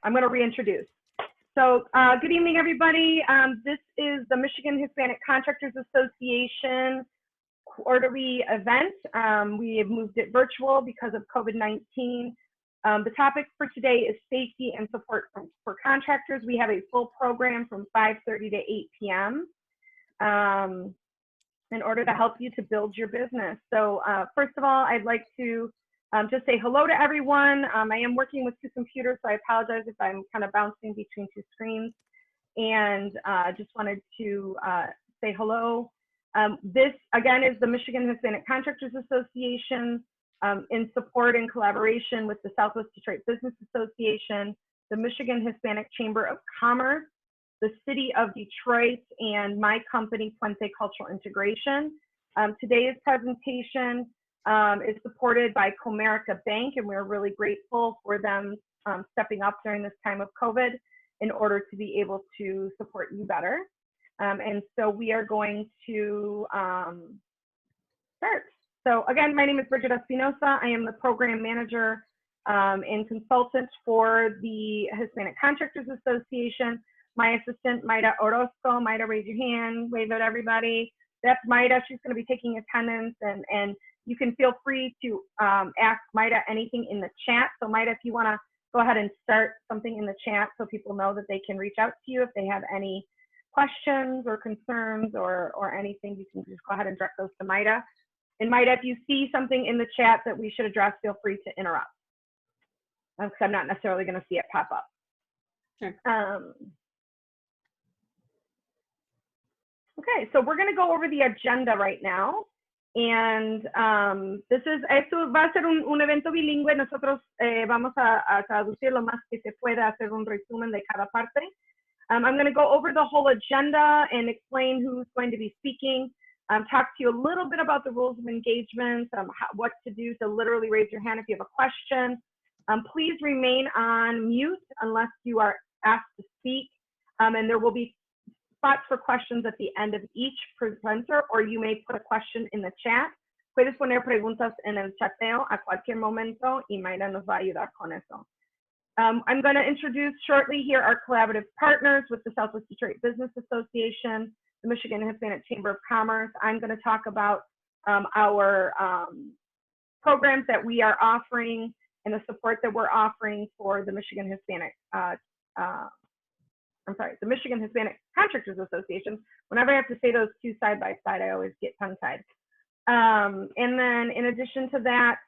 I'm going to reintroduce. So good evening, everybody. This is the Michigan Hispanic Contractors Association quarterly event. We have moved it virtual because of COVID-19. The topic for today is safety and support for contractors. We have a full program from 5:30 to 8 p.m. In order to help you to build your business. So first of all, I'd like to just say hello to everyone. I am working with two computers, so I apologize if I'm kind of bouncing between two screens. And just wanted to say hello. This, again, is the Michigan Hispanic Contractors Association in support and collaboration with the Southwest Detroit Business Association, the Michigan Hispanic Chamber of Commerce, the City of Detroit, and my company, Puente Cultural Integration. Today's presentation is supported by Comerica Bank, and we're really grateful for them stepping up during this time of COVID in order to be able to support you better. And so we are going to start. So again, my name is Bridget Espinosa. I am the program manager and consultant for the Hispanic Contractors Association. My assistant, Mayra Orozco. Mayra, raise your hand, wave at everybody. That's Mayra. She's going to be taking attendance, and you can feel free to ask Mayra anything in the chat. So Mayra, if you want to go ahead and start something in the chat so people know that they can reach out to you if they have any questions or concerns or anything, you can just go ahead and direct those to Mayra. And Mayra, if you see something in the chat that we should address, feel free to interrupt, because I'm not necessarily going to see it pop up. Sure. Okay, so we're going to go over the agenda right now. And esto va a ser un evento bilingüe. Nosotros vamos a traducir lo más que se pueda, hacer un resumen de cada parte. I'm going to go over the whole agenda and explain who's going to be speaking, talk to you a little bit about the rules of engagement, what to do, so literally raise your hand if you have a question. Please remain on mute unless you are asked to speak, and there will be spots for questions at the end of each presenter, or you may put a question in the chat. Puedes poner preguntas en el chateo a cualquier momento y Mayra nos va a ayudar con eso. I'm going to introduce shortly here our collaborative partners with the Southwest Detroit Business Association, the Michigan Hispanic Chamber of Commerce. I'm going to talk about our programs that we are offering and the support that we're offering for the Michigan Hispanic the Michigan Hispanic Contractors Association. Whenever I have to say those two side by side, I always get tongue-tied. And then in addition to that,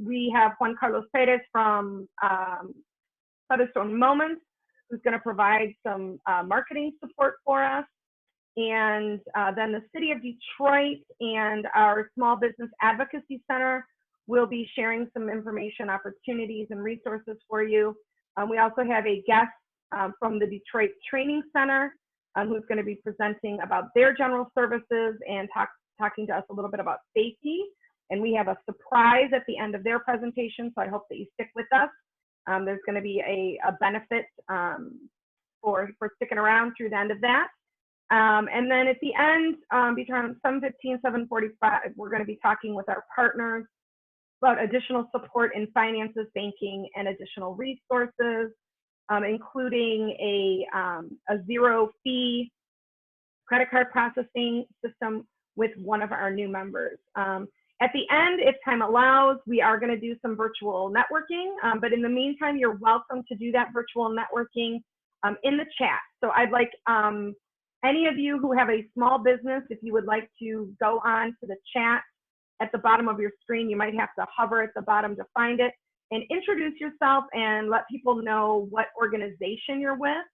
we have Juan Carlos Perez from Featherstone Moments, who's going to provide some marketing support for us. And then the City of Detroit and our Small Business Advocacy Center will be sharing some information, opportunities, and resources for you. We also have a guest from the Detroit Training Center, who's going to be presenting about their general services and talking to us a little bit about safety. And we have a surprise at the end of their presentation, so I hope that you stick with us. There's going to be a benefit for sticking around through the end of that. And then at the end, between 7:15, 7:45, we're going to be talking with our partners about additional support in finances, banking, and additional resources, including a zero-fee credit card processing system with one of our new members. At the end, if time allows, we are going to do some virtual networking, but in the meantime, you're welcome to do that virtual networking in the chat. So I'd like any of you who have a small business, if you would like to go on to the chat at the bottom of your screen, you might have to hover at the bottom to find it, and introduce yourself and let people know what organization you're with.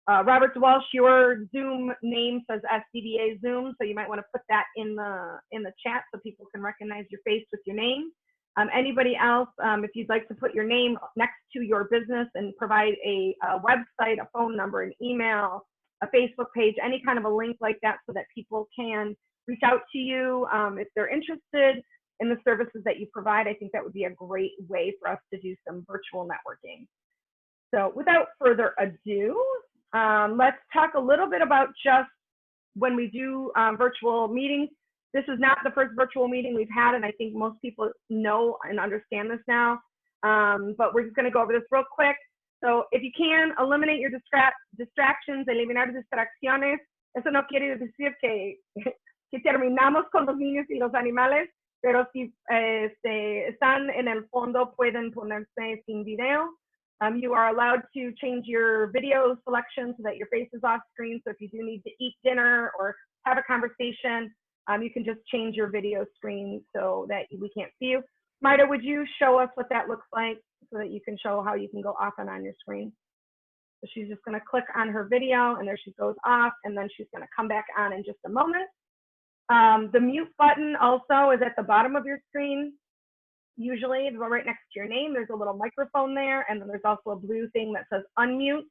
Robert Dewaelsche, your Zoom name says SDBA Zoom, so you might want to put that in the chat so people can recognize your face with your name. Anybody else, if you'd like to put your name next to your business and provide a website, a phone number, an email, a Facebook page, any kind of a link like that so that people can reach out to you if they're interested in the services that you provide, I think that would be a great way for us to do some virtual networking. So without further ado, let's talk a little bit about just when we do virtual meetings. This is not the first virtual meeting we've had, and I think most people know and understand this now. but we're just going to go over this real quick. So if you can, eliminate your distractions, eliminar distracciones. Eso no quiere decir que terminamos con los niños y los animales, pero si están en el fondo, pueden ponerse sin video. You are allowed to change your video selection so that your face is off screen. So if you do need to eat dinner or have a conversation, you can just change your video screen so that we can't see you. Maida, would you show us what that looks like so that you can show how you can go off and on your screen? So she's just going to click on her video, and there she goes off, and then she's going to come back on in just a moment. The mute button also is at the bottom of your screen. Usually right next to your name, there's a little microphone there, and then there's also a blue thing that says unmute.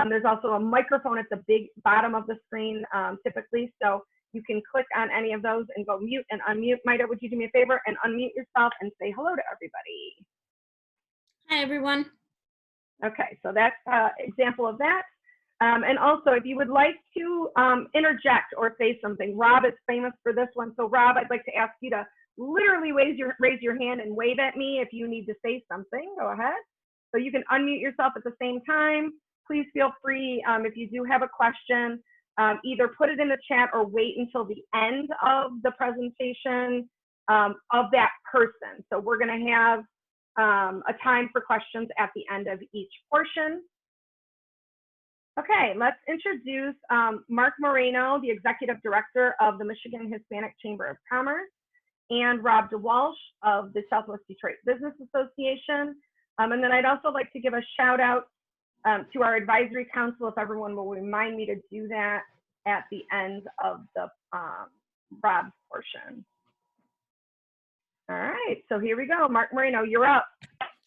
There's also a microphone at the big bottom of the screen, typically, so you can click on any of those and go mute and unmute. Maida, would you do me a favor and unmute yourself and say hello to everybody? Hi, everyone. Okay, so that's an example of that. And also, if you would like to interject or say something, Rob is famous for this one. So Rob, I'd like to ask you to literally raise your hand and wave at me if you need to say something. Go ahead. So you can unmute yourself at the same time. Please feel free, if you do have a question, either put it in the chat or wait until the end of the presentation of that person. So we're going to have a time for questions at the end of each portion. Okay, let's introduce Marc Moreno, the Executive Director of the Michigan Hispanic Chamber of Commerce, and Rob Dewaelsche of the Southwest Detroit Business Association. And then I'd also like to give a shout out to our advisory council, if everyone will remind me to do that at the end of the Rob's portion. All right, so here we go. Marc Moreno, you're up.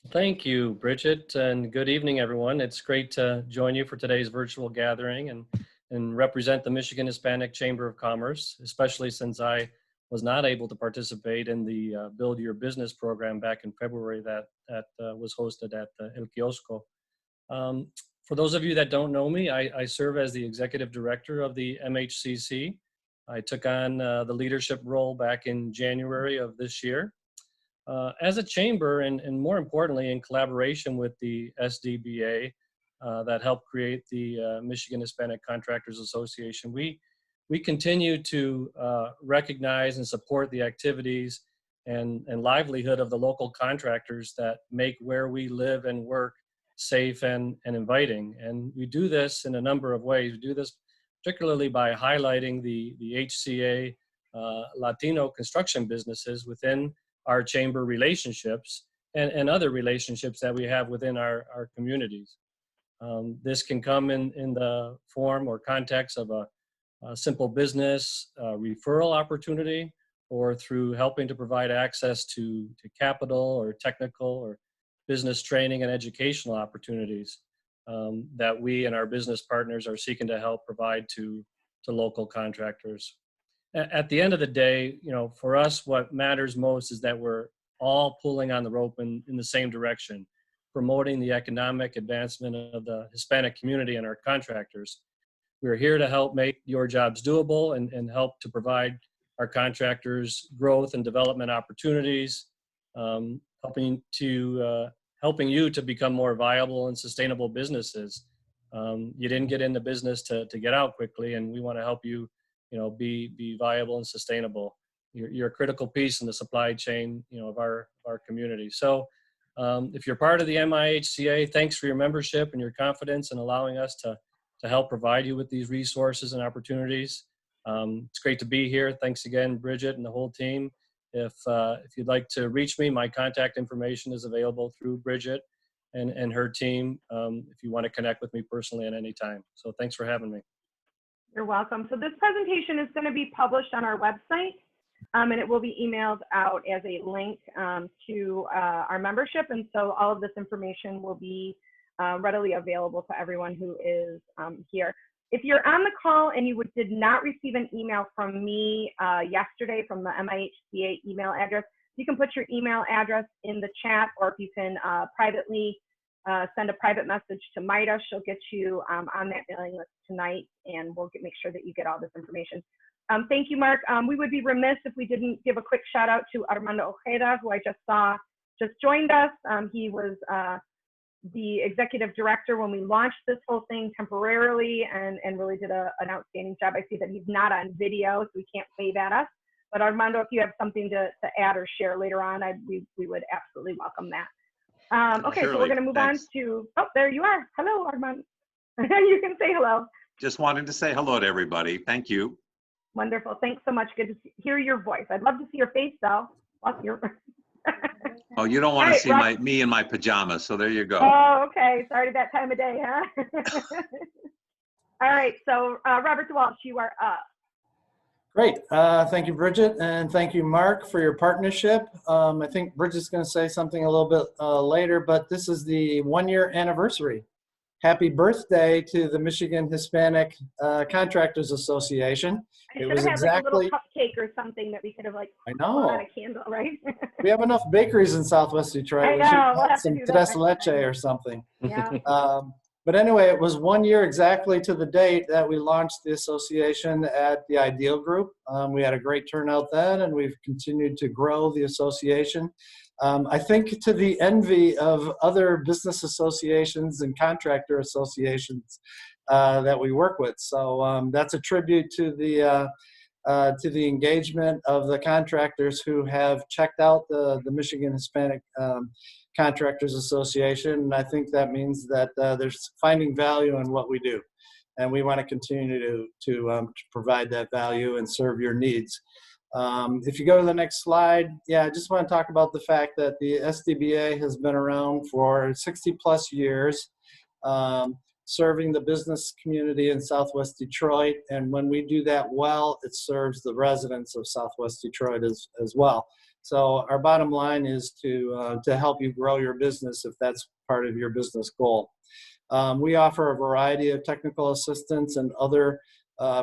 Thank you, Bridget, and good evening, everyone. It's great to join you for today's virtual gathering and represent the Michigan Hispanic Chamber of Commerce, especially since I was not able to participate in the Build Your Business program back in February that was hosted at El Kiosco. For those of you that don't know me, I serve as the Executive Director of the MHCC. I took on the leadership role back in January of this year. As a chamber, and more importantly, in collaboration with the SDBA that helped create the Michigan Hispanic Contractors Association, we continue to recognize and support the activities and livelihood of the local contractors that make where we live and work safe and inviting. And we do this in a number of ways. We do this particularly by highlighting the HCA Latino construction businesses within our chamber relationships and other relationships that we have within our communities. This can come in the form or context of a simple business referral opportunity, or through helping to provide access to capital or technical or business training and educational opportunities that we and our business partners are seeking to help provide to local contractors. At the end of the day, for us, what matters most is that we're all pulling on the rope in the same direction, promoting the economic advancement of the Hispanic community and our contractors. We're here to help make your jobs doable and help to provide our contractors growth and development opportunities, helping you to become more viable and sustainable businesses. You didn't get into business to get out quickly, and we want to help you, be viable and sustainable. You're a critical piece in the supply chain, of our community. So if you're part of the MI-HCA, thanks for your membership and your confidence in allowing us to help provide you with these resources and opportunities. It's great to be here. Thanks again, Bridget and the whole team. If you'd like to reach me, my contact information is available through Bridget and her team if you want to connect with me personally at any time. So thanks for having me. You're welcome. So this presentation is going to be published on our website, and it will be emailed out as a link to our membership. And so all of this information will be readily available to everyone who is here. If you're on the call and you did not receive an email from me yesterday from the MI-HCA email address, you can put your email address in the chat, or if you can privately send a private message to Maida. She'll get you on that mailing list tonight, and we'll make sure that you get all this information. Thank you, Marc. We would be remiss if we didn't give a quick shout out to Armando Ojeda, who I just saw just joined us. He was the executive director when we launched this whole thing temporarily, and really did an outstanding job. I see that he's not on video, so he can't wave at us. But Armando, if you have something to add or share later on, we would absolutely welcome that. Okay, so we're going to move on to, oh, there you are. Hello, Armando. You can say hello. Just wanted to say hello to everybody. Thank you. Wonderful. Thanks so much. Good to hear your voice. I'd love to see your face, though. Oh, you don't want to see me in my pajamas, so there you go. Oh, okay. Sorry, that time of day, huh? All right. So, Robert Dewaelsche, you are up. Great. Thank you, Bridget, and thank you, Marc, for your partnership. I think Bridget's going to say something a little bit later, but this is the 1-year anniversary. Happy birthday to the Michigan Hispanic Contractors Association. It was exactly like a little cupcake or something that we could have like put on a candle, right? We have enough bakeries in Southwest Detroit. I know. We'll have some to do tres leche or something. Yeah. But anyway, it was 1 year exactly to the date that we launched the association at the Ideal Group. We had a great turnout then, and we've continued to grow the association. I think to the envy of other business associations and contractor associations that we work with. So that's a tribute to the engagement of the contractors who have checked out the Michigan Hispanic Contractors Association, and I think that means that they're finding value in what we do, and we want to continue to provide that value and serve your needs. If you go to the next slide, yeah, I just want to talk about the fact that the SDBA has been around for 60 plus years, serving the business community in Southwest Detroit, and when we do that well, it serves the residents of Southwest Detroit as well. So our bottom line is to help you grow your business if that's part of your business goal. We offer a variety of technical assistance and other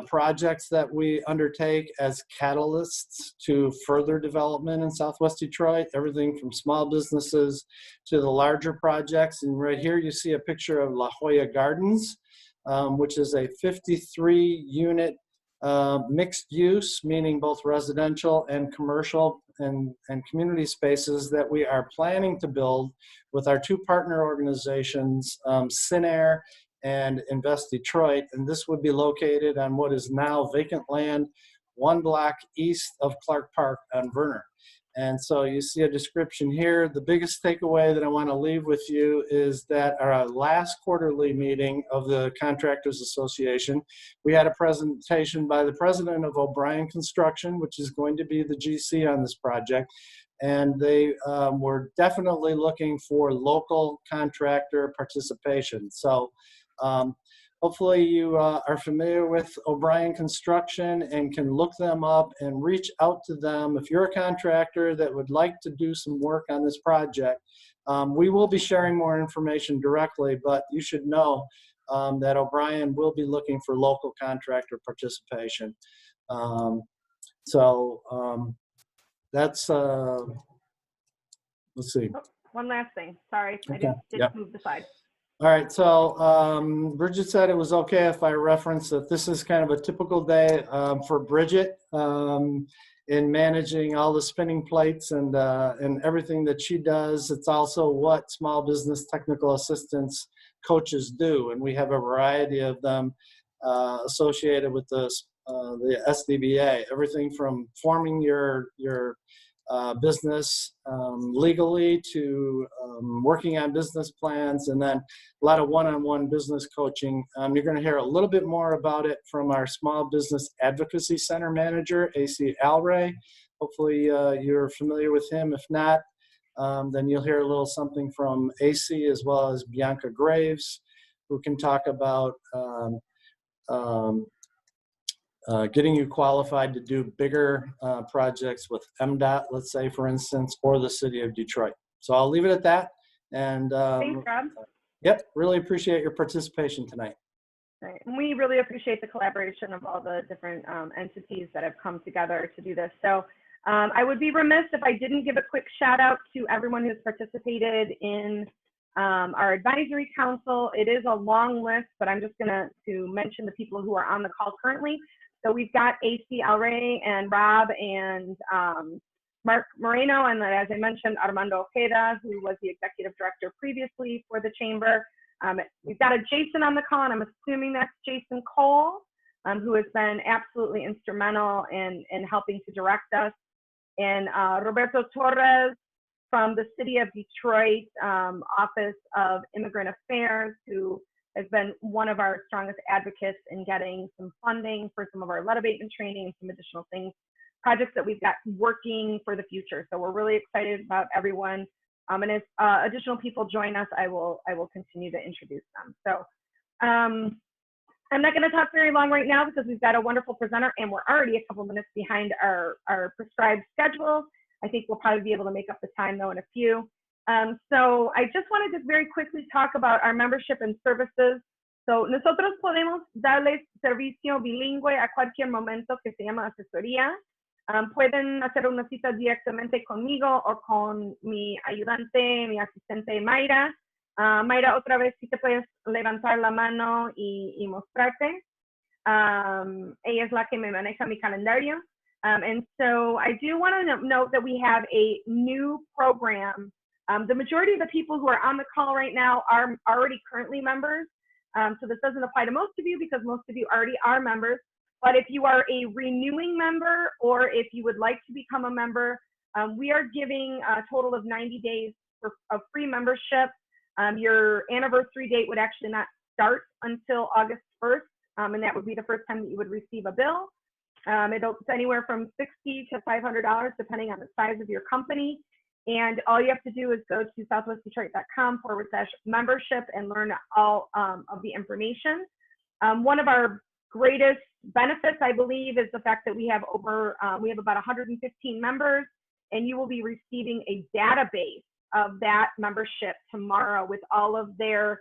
projects that we undertake as catalysts to further development in Southwest Detroit, everything from small businesses to the larger projects. And right here you see a picture of La Jolla Gardens, which is a 53-unit mixed use, meaning both residential and commercial and community spaces that we are planning to build with our two partner organizations, Sinair and Invest Detroit. And this would be located on what is now vacant land, 1 block east of Clark Park on Verner. And so you see a description here. The biggest takeaway that I want to leave with you is that our last quarterly meeting of the Contractors Association, we had a presentation by the president of O'Brien Construction, which is going to be the GC on this project. And they were definitely looking for local contractor participation. So hopefully you are familiar with O'Brien Construction and can look them up and reach out to them. If you're a contractor that would like to do some work on this project, we will be sharing more information directly, but you should know that O'Brien will be looking for local contractor participation. That's, let's see. Oh, one last thing. Sorry, Okay. I didn't move the slide. All right, so Bridget said it was okay if I reference that this is kind of a typical day for Bridget in managing all the spinning plates and everything that she does. It's also what small business technical assistance coaches do, and we have a variety of them associated with the SDBA. Everything from forming your business legally to working on business plans, and then a lot of one-on-one business coaching. You're going to hear a little bit more about it from our Small Business Advocacy Center manager, AC Alray. Hopefully you're familiar with him. If not, then you'll hear a little something from AC as well as Bianca Graves, who can talk about getting you qualified to do bigger projects with MDOT, let's say, for instance, or the city of Detroit. So I'll leave it at that. And Thanks, Rob. Yep, really appreciate your participation tonight. Right. And we really appreciate the collaboration of all the different entities that have come together to do this. So I would be remiss if I didn't give a quick shout out to everyone who's participated in our advisory council. It is a long list, but I'm just going to mention the people who are on the call currently. So we've got AC Alray and Rob and Marc Moreno, and then, as I mentioned, Armando Ojeda, who was the executive director previously for the chamber. We've got a Jason on the call, and I'm assuming that's Jason Cole, who has been absolutely instrumental in helping to direct us. And Roberto Torres from the City of Detroit Office of Immigrant Affairs, who has been one of our strongest advocates in getting some funding for some of our lead abatement training and some additional things, projects that we've got working for the future. So we're really excited about everyone. And as additional people join us, I will continue to introduce them. So I'm not going to talk very long right now because we've got a wonderful presenter and we're already a couple minutes behind our prescribed schedule. I think we'll probably be able to make up the time though in a few. So I just wanted to very quickly talk about our membership and services. So nosotros podemos darles servicio bilingüe a cualquier momento que se llama asesoría. Pueden hacer una cita directamente conmigo o con mi ayudante, mi asistente Mayra. Mayra, otra vez si te puedes levantar la mano y mostrarte. Ella es la que me maneja mi calendario. And so I do want to note that we have a new program. The majority of the people who are on the call right now are already currently members. So this doesn't apply to most of you because most of you already are members. But if you are a renewing member or if you would like to become a member, we are giving a total of 90 days of free membership. Your anniversary date would actually not start until August 1st, and that would be the first time that you would receive a bill. It's anywhere from $60 to $500 depending on the size of your company. And all you have to do is go to southwestdetroit.com/membership and learn all of the information. One of our greatest benefits, I believe, is the fact that we have about 115 members, and you will be receiving a database of that membership tomorrow with all of their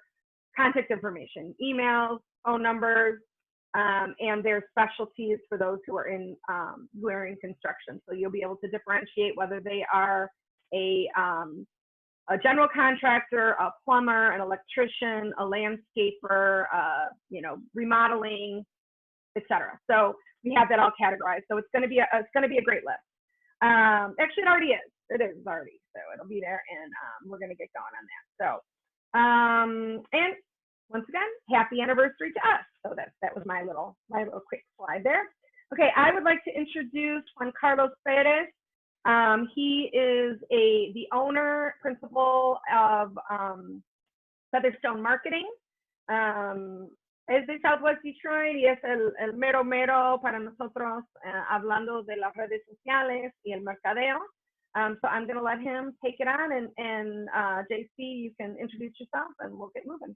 contact information, emails, phone numbers, and their specialties for those who are in construction. So you'll be able to differentiate whether they are a general contractor, a plumber, an electrician, a landscaper, remodeling, etc. So we have that all categorized. So it's going to be a great list. Actually, it already is. It is already. So it'll be there, and we're going to get going on that. So, and once again, happy anniversary to us. So that was my little quick slide there. Okay, I would like to introduce Juan Carlos Perez. He is the owner, principal of Featherstone Marketing. Es de Southwest Detroit y es el mero para nosotros hablando de las redes sociales y el mercadeo. So I'm going to let him take it on, and JC, you can introduce yourself and we'll get moving.